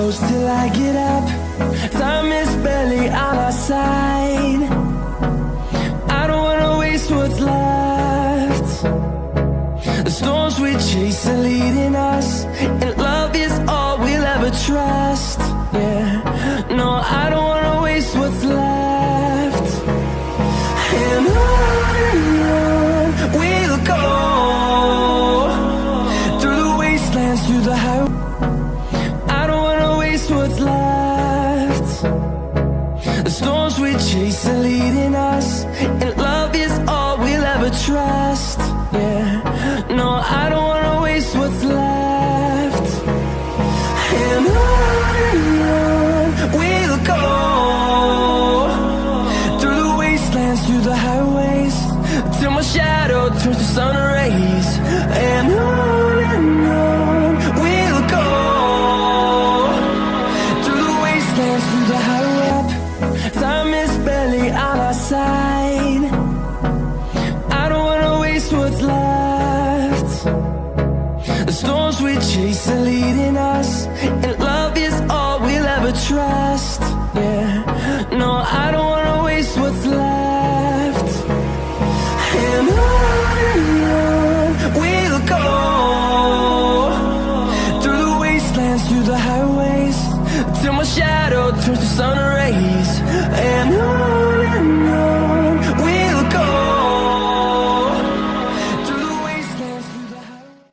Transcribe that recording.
close till I get up. Time is barely on our side. I don't wanna waste what's left. The storms we chase are leading us, and love is all we'll ever trust. Yeah, no, I don't wanna waste what's left. And on we'll go, through the wastelands, through the highways. I don't wanna waste what's left. The storms we chase are leading us, and love is all we'll ever trust. Yeah, no, I don't wanna waste what's left. And on we'll go, through the wastelands, through the highways, till my shadow turns to sun rays. And on we'll go, through the wastelands, through the highway. Time is barely on our side. I don't wanna waste what's left. The storms we chase are leading us, and love is all we'll ever trust. Yeah, no, I don't wanna waste what's left. And on we'll go, through the wastelands, through the highways, till my shadow turns to sun rays. And on